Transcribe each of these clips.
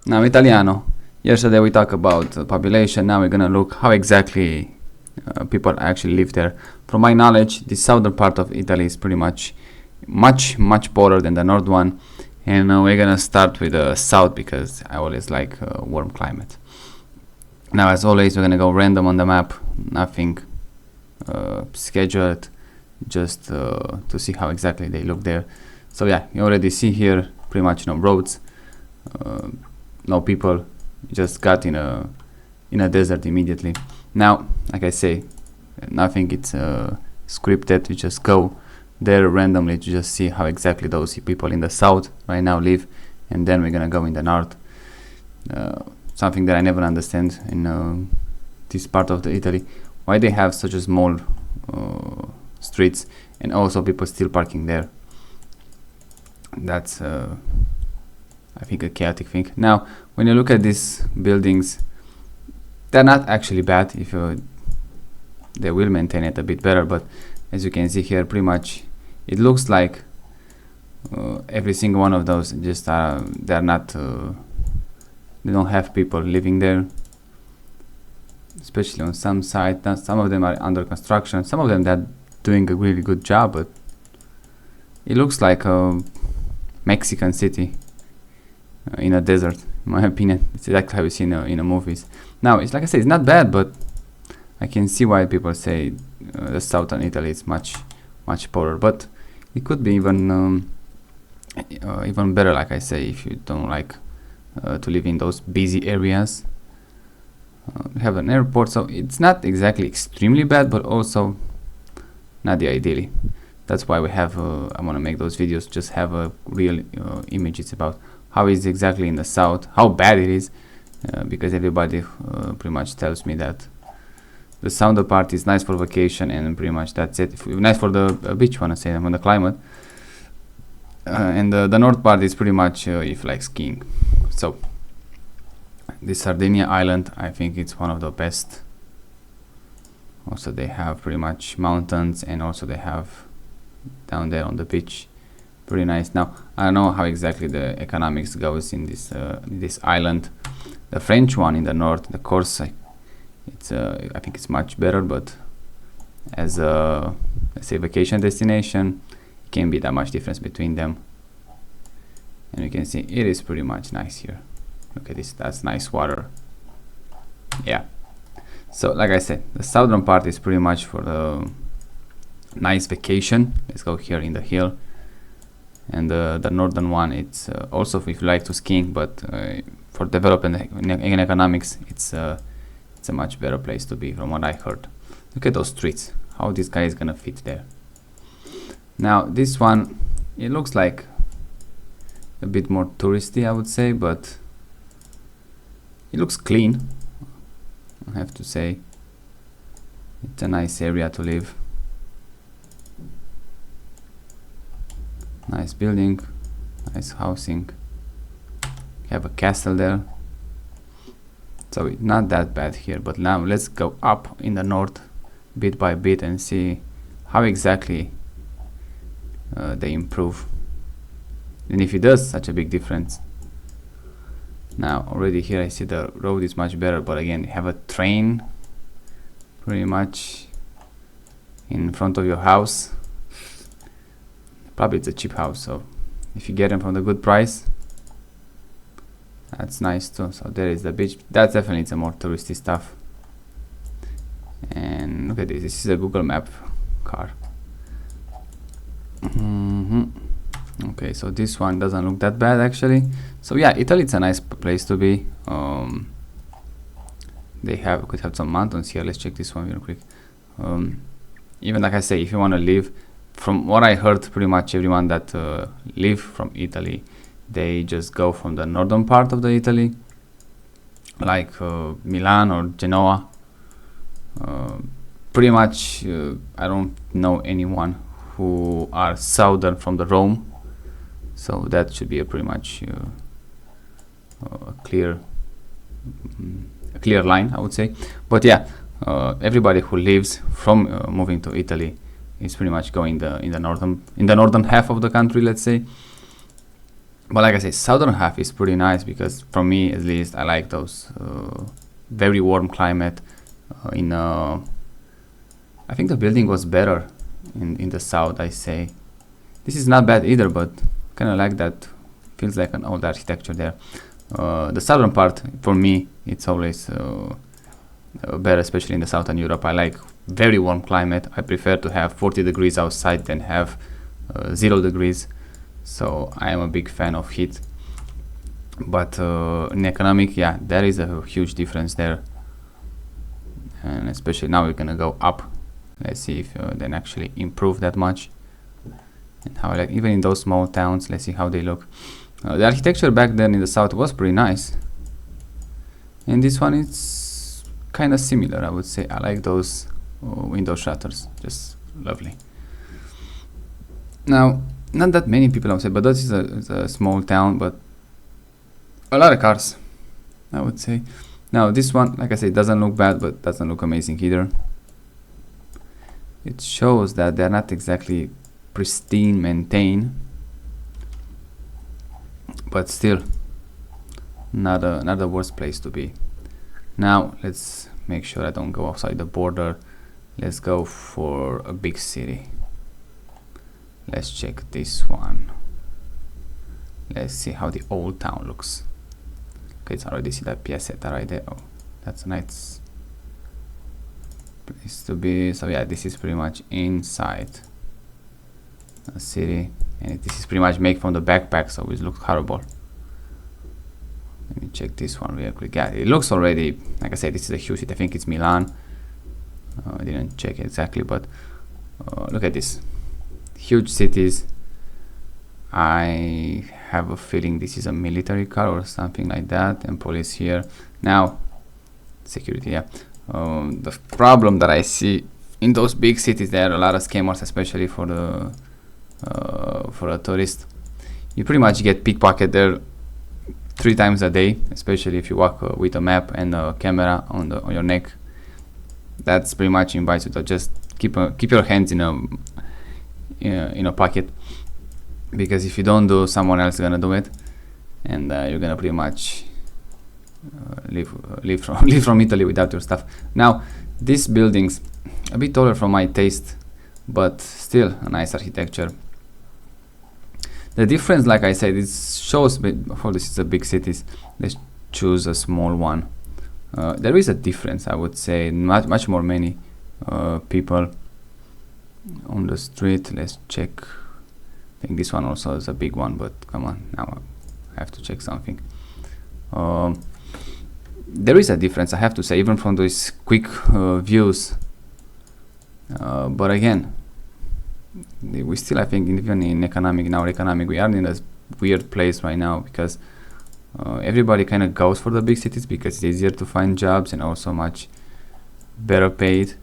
Now, Italiano. Yesterday we talked about population. Now we're gonna look how exactly people actually live there. From my knowledge, the southern part of Italy is pretty much much poorer than the north one, and we're gonna start with the south because I always like warm climate. Now, as always, we're gonna go random on the map, nothing scheduled, just to see how exactly they look there. So yeah, you already see here pretty much no roads, no people, just got in a desert immediately. Now, like I say, nothing it's scripted. We just go there randomly to just see how exactly those people in the south right now live, and then we're gonna go in the north. Something that I never understand in this part of the Italy, why they have such a small streets and also people still parking there. That's I think a chaotic thing. Now, when you look at these buildings, they're not actually bad if they will maintain it a bit better, but as you can see here, pretty much it looks like every single one of those just they're not they don't have people living there, especially on some side. Now, some of them are under construction, some of them they're doing a really good job, but it looks like a Mexican city in a desert, in my opinion. It's exactly how you see in the movies. Now, it's like I say, it's not bad, but I can see why people say the southern Italy is much poorer. But it could be even better, like I say, if you don't like to live in those busy areas. We have an airport, so it's not exactly extremely bad, but also not the ideally. That's why we have I want to make those videos, just have a real images about how is exactly in the south, how bad it is, because everybody pretty much tells me that the southern part is nice for vacation and pretty much that's it. Nice for the beach, want to say, on the climate, and the north part is pretty much if you like skiing. So this Sardinia island, I think it's one of the best. Also they have pretty much mountains, and also they have down there on the beach, pretty nice. Now, I don't know how exactly the economics goes in this island. The French one in the north, the Corse, it's I think it's much better, but as a, let's say, vacation destination, it can't be that much difference between them. And you can see it is pretty much nice here. Look at this, that's nice water. Yeah. So like I said, the southern part is pretty much for the nice vacation. Let's go here in the hill. And the northern one, it's also if you like to skiing, but for development in economics, it's a much better place to be, from what I heard. Look at those streets, how this guy is gonna fit there. Now this one, it looks like a bit more touristy, I would say, but it looks clean, I have to say. It's a nice area to live. Nice building, nice housing. You have a castle there, so it's not that bad here. But now let's go up in the north bit by bit and see how exactly they improve, and if it does such a big difference. Now already here I see the road is much better, but again you have a train pretty much in front of your house. Probably it's a cheap house, so if you get them from the good price, that's nice too. So there is the beach. That's definitely some more touristy stuff. And look at this. This is a Google Map car. Okay, so this one doesn't look that bad actually. So yeah, Italy, it's a nice place to be. They could have some mountains here. Let's check this one real quick. Even like I say, if you want to live, from what I heard, pretty much everyone that live from Italy, they just go from the northern part of the Italy, like Milan or Genoa. Pretty much, I don't know anyone who are southern from the Rome, so that should be a pretty much a clear line, I would say. But yeah, everybody who lives from moving to Italy is pretty much going in the northern half of the country, let's say. But like I say, southern half is pretty nice because for me at least I like those very warm climate. I think the building was better in the south, I say. This is not bad either, but kind of like that. Feels like an old architecture there. The southern part, for me, it's always better, especially in the southern Europe. I like very warm climate. I prefer to have 40 degrees outside than have 0 degrees. So I am a big fan of heat. But in economic, yeah, there is a huge difference there. And especially now we're gonna go up. Let's see if they actually improve that much. And how, like, even in those small towns, let's see how they look. The architecture back then in the south was pretty nice, and this one is kind of similar, I would say. I like those window shutters, just lovely. Now, not that many people, I would say, but this is a small town, but a lot of cars, I would say. Now this one, like I said, doesn't look bad, but doesn't look amazing either. It shows that they're not exactly pristine, maintained, but still not the worst place to be. Now let's make sure I don't go outside the border. Let's go for a big city. Let's check this one. Let's see how the old town looks. Okay, it's already see that Piazzetta right there. Oh, that's a nice place to be. So yeah, this is pretty much inside a city, and this is pretty much made from the backpack, so it looks horrible. Let me check this one real quick. Yeah, it looks already, like I said, this is a huge city. I think it's Milan. I didn't check exactly, but look at this. Huge cities. I have a feeling this is a military car or something like that, and police here. Now, security, yeah. The problem that I see in those big cities, there are a lot of scammers, especially for a tourist. You pretty much get pickpocket there 3 times a day, especially if you walk with a map and a camera on your neck. That's pretty much invites you to just keep your hands in a pocket, because if you don't do, someone else is gonna do it, and you're gonna pretty much leave from Italy without your stuff. Now, these buildings a bit taller for my taste, but still a nice architecture. The difference, like I said, it shows before this is a big cities. Let's choose a small one. There is a difference, I would say. Much more many people on the street. Let's check. I think this one also is a big one, but come on, now I have to check something. There is a difference, I have to say, even from those quick views. But again, we still, I think, even in our economic, we are in a weird place right now, because everybody kind of goes for the big cities because it's easier to find jobs and also much better paid.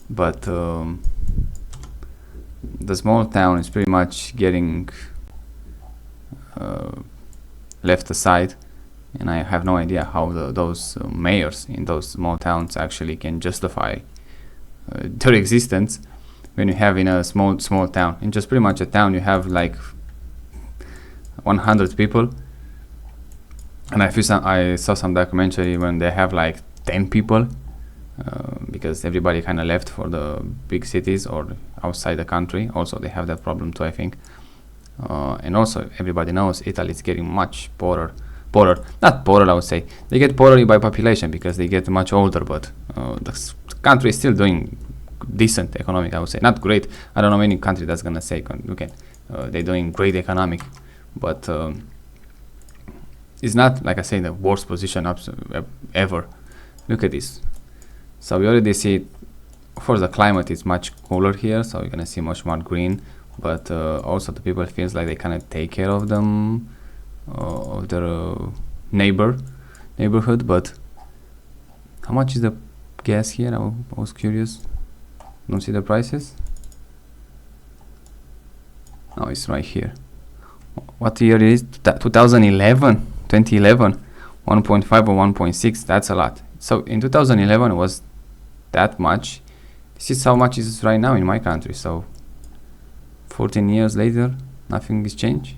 But the small town is pretty much getting left aside, and I have no idea how those mayors in those small towns actually can justify their existence, when you have in a small town, in just pretty much a town, you have like 100 people, and I saw some documentary when they have like 10 people, because everybody kind of left for the big cities or outside the country. Also, they have that problem too, I think. And also, everybody knows Italy is getting much poorer. Not poorer, I would say. They get poorer by population because they get much older, but the country is still doing decent economic, I would say. Not great. I don't know any country that's gonna say, okay, they're doing great economic, but it's not, like I say, the worst position ever. Look at this. So we already see, of course, the climate is much cooler here, so you're gonna see much more green, but also the people feels like they kind of take care of them, of their neighborhood. But how much is the gas here? I was curious. Don't see the prices. No, it's right here. What year is it? 2011, 1.5 or 1.6. That's a lot. So in 2011 it was that much. This is how much it is right now in my country. So 14 years later, nothing is changed.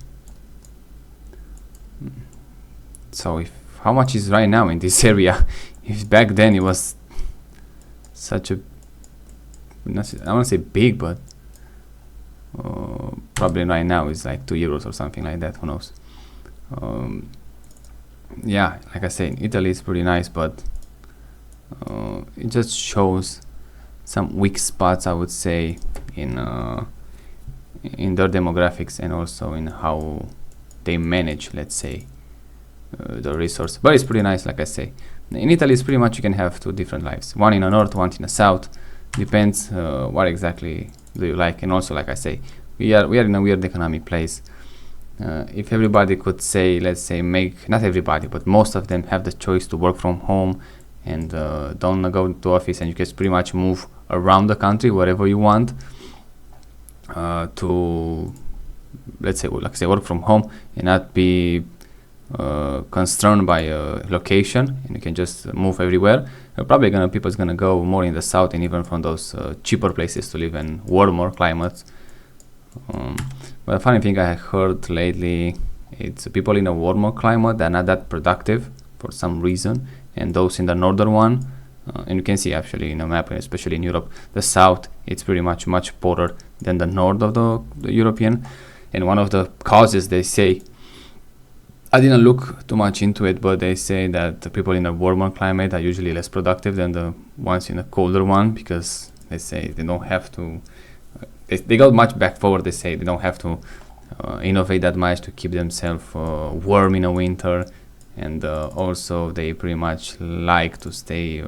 So if how much is right now in this area? If back then it was such a, I want to say big, but probably right now it's like €2 or something like that. Who knows? Yeah, like I said, Italy is pretty nice, but it just shows some weak spots, I would say, in their demographics and also in how they manage, let's say, the resource. But it's pretty nice, like I say. In Italy, it's pretty much you can have two different lives, one in the north, one in the south. Depends what exactly do you like. And also, like I say, we are in a weird economic place. If everybody could say, let's say, not everybody, but most of them have the choice to work from home and don't go to office, and you can pretty much move around the country wherever you want to, let's say, like say, work from home and not be constrained by location, and you can just move everywhere. Probably people's gonna go more in the south, and even from those cheaper places to live in warmer climates. But a funny thing I heard lately, it's people in a warmer climate they're not that productive for some reason, and those in the northern one, and you can see actually in a map, especially in Europe, the south it's pretty much poorer than the north of the European. And one of the causes, they say, I didn't look too much into it, but they say that the people in a warmer climate are usually less productive than the ones in a colder one, because they say they don't have to, they go much back forward. They say they don't have to innovate that much to keep themselves warm in a winter, and also they pretty much like to stay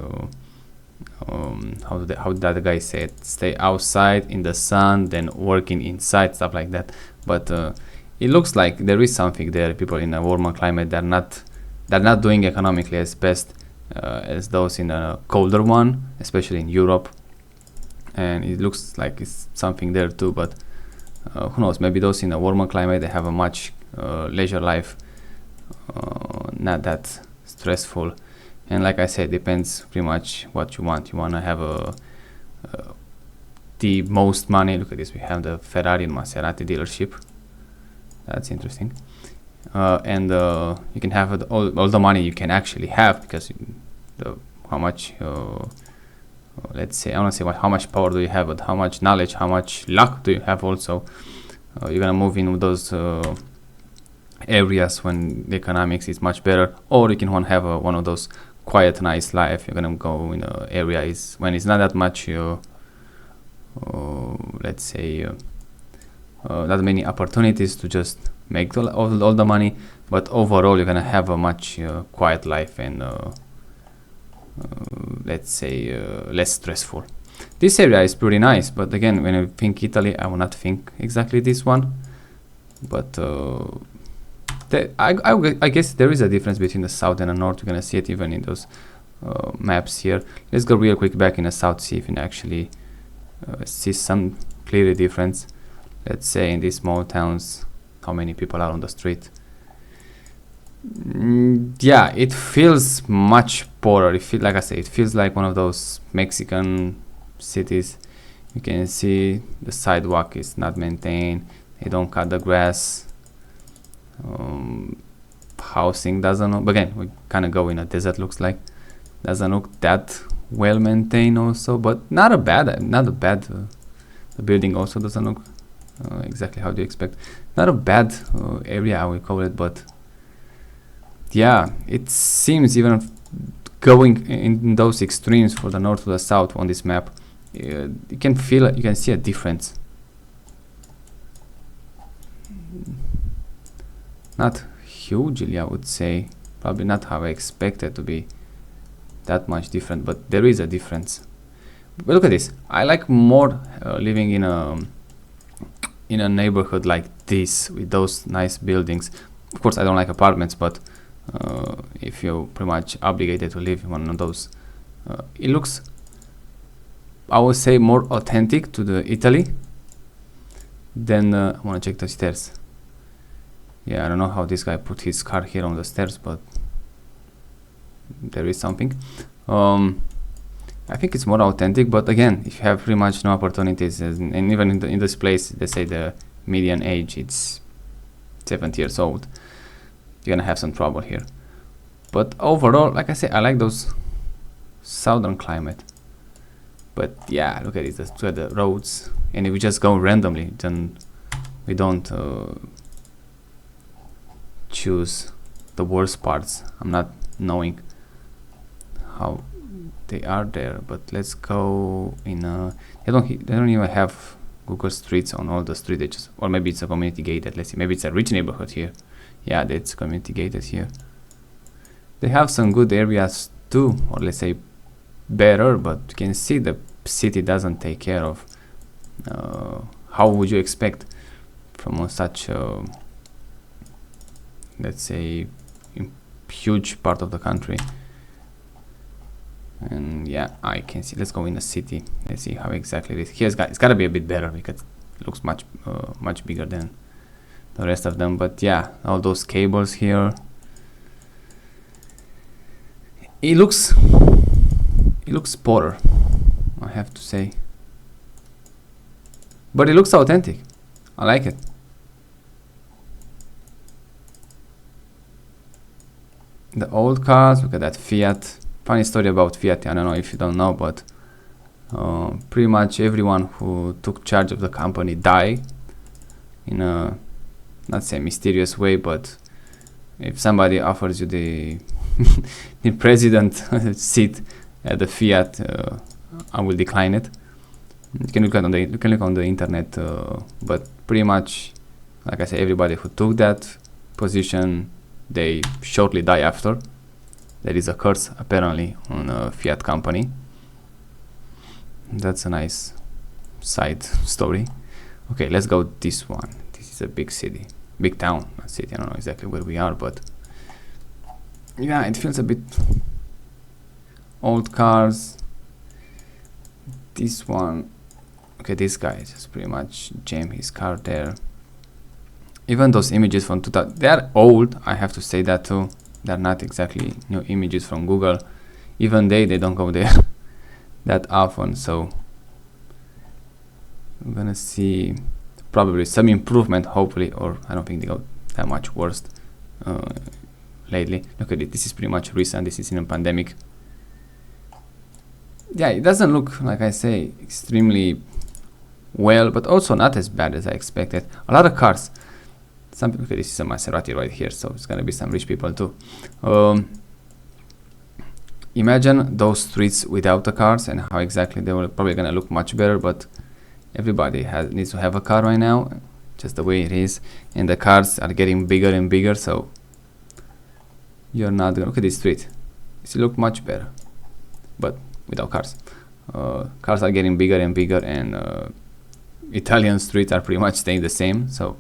how did that guy say it, stay outside in the sun than working inside, stuff like that. But it looks like there is something there. People in a warmer climate, they're not doing economically as best as those in a colder one, especially in Europe. And it looks like it's something there too, but who knows, maybe those in a warmer climate, they have a much leisure life, not that stressful. And like I said, depends pretty much what you want. You want to have the most money. Look at this, we have the Ferrari and Maserati dealership. That's interesting. And you can have all the money you can actually have, because how much let's say, I want to say how much power do you have, but how much knowledge, how much luck do you have also. You're gonna move in those areas when the economics is much better, or you can want to have one of those quiet, nice life. You're gonna go in an area when it's not that much, let's say, not many opportunities to just make all the money, but overall you're gonna have a much quiet life and let's say less stressful. This area is pretty nice, but again, when I think Italy, I will not think exactly this one. But I guess there is a difference between the south and the north. You're gonna see it even in those maps here. Let's go real quick back in the south, see if you can actually see some clear difference. Let's say in these small towns, how many people are on the street. Yeah, it feels much poorer. Like I say, it feels like one of those Mexican cities. You can see the sidewalk is not maintained. They don't cut the grass. Housing doesn't look, but again, we kind of go in a desert, looks like. Doesn't look that well maintained also, but not a bad. The building also doesn't look exactly how do you expect. Not a bad area, I would call it, but yeah, it seems even going in those extremes for the north to the south on this map, you can see a difference. Not hugely, I would say. Probably not how I expected to be that much different, but there is a difference. But look at this. I like more living in a neighborhood like this with those nice buildings. Of course, I don't like apartments, but if you're pretty much obligated to live in one of those, it looks, I would say, more authentic to the Italy than I want to check the stairs. Yeah, I don't know how this guy put his car here on the stairs, but there is something. I think it's more authentic, but again, if you have pretty much no opportunities, and even in this place, they say the median age it's 70 years old, you're gonna have some trouble here. But overall, like I say, I like those southern climate. But yeah, look at it, look at the roads, and if we just go randomly, then we don't choose the worst parts. I'm not knowing how they are there, but let's go in they don't even have Google Streets on all the street edges, or maybe it's a community gated. Let's see, maybe it's a rich neighborhood here. Yeah, it's community gated here. They have some good areas too, or let's say better, but you can see the city doesn't take care of how would you expect from such let's say huge part of the country. And yeah, I can see, let's go in the city, let's see how exactly it is. Here's it's gotta be a bit better because it looks much bigger than the rest of them. But yeah, all those cables here, it looks poorer, I have to say, but it looks authentic. I like it. The old cars, look at that Fiat. Funny story about Fiat, I don't know if you don't know, but pretty much everyone who took charge of the company died in a, not say mysterious way, but if somebody offers you the the president seat at the Fiat, I will decline it. You can look on the internet, but pretty much, like I said, everybody who took that position, they shortly die after. There is a curse apparently on a Fiat company. That's a nice side story. Okay, let's go this one. This is a big city, big town, not city. I don't know exactly where we are, but yeah, it feels a bit old cars. This one, okay, this guy just pretty much jammed his car there. Even those images from 2000, they are old, I have to say that too. They're not exactly new images from Google. Even they don't go there that often, so I'm gonna see probably some improvement, hopefully, or I don't think they got that much worse lately. Look at it, this is pretty much recent, this is in a pandemic. Yeah, it doesn't look, like I say, extremely well, but also not as bad as I expected. A lot of cars. Okay, this is a Maserati right here, so it's gonna be some rich people too. Imagine those streets without the cars and how exactly they were probably gonna look much better, but everybody needs to have a car right now, just the way it is, and the cars are getting bigger and bigger, so you're not gonna look at this street. It look much better, but without cars. Cars are getting bigger and bigger, and Italian streets are pretty much staying the same, so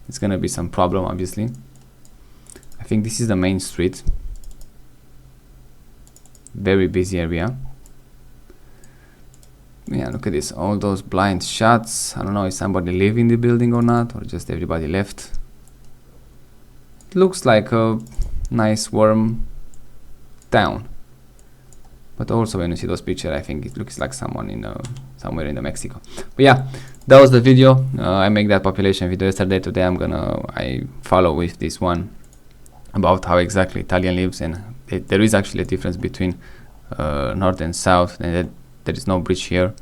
it's gonna be some problem, obviously. I think this is the main street. Very busy area. Yeah, look at this, all those blind shots. I don't know if somebody live in the building or not, or just everybody left. It looks like a nice warm town, but also when you see those pictures, I think it looks like someone in somewhere in Mexico. But yeah, that was the video. I make that population video yesterday. Today I follow with this one about how exactly Italian lives, and there is actually a difference between north and south, and there is no bridge here.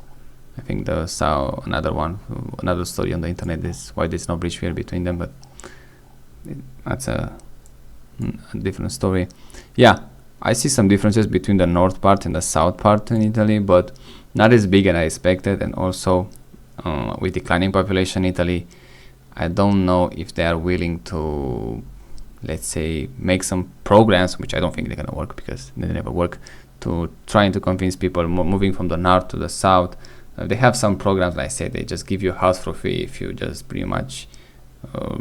I think the south, another story on the internet is why there's no bridge here between them, but that's a different story. Yeah, I see some differences between the north part and the south part in Italy, but not as big as I expected. And also with declining population in Italy, I don't know if they are willing to, let's say, make some programs, which I don't think they're gonna work because they never work, to trying to convince people moving from the north to the south. They have some programs, like I said, they just give you a house for free if you just pretty much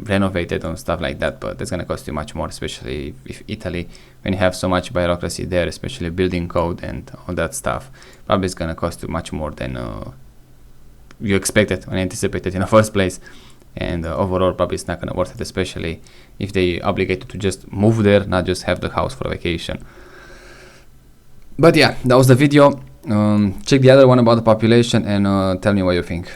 renovate it and stuff like that, but that's gonna cost you much more, especially if Italy, when you have so much bureaucracy there, especially building code and all that stuff, probably it's gonna cost you much more than you expected and anticipated in the first place. And overall probably it's not gonna worth it, especially if they obligate you to just move there, not just have the house for a vacation. But yeah, that was the video. Check the other one about the population and tell me what you think.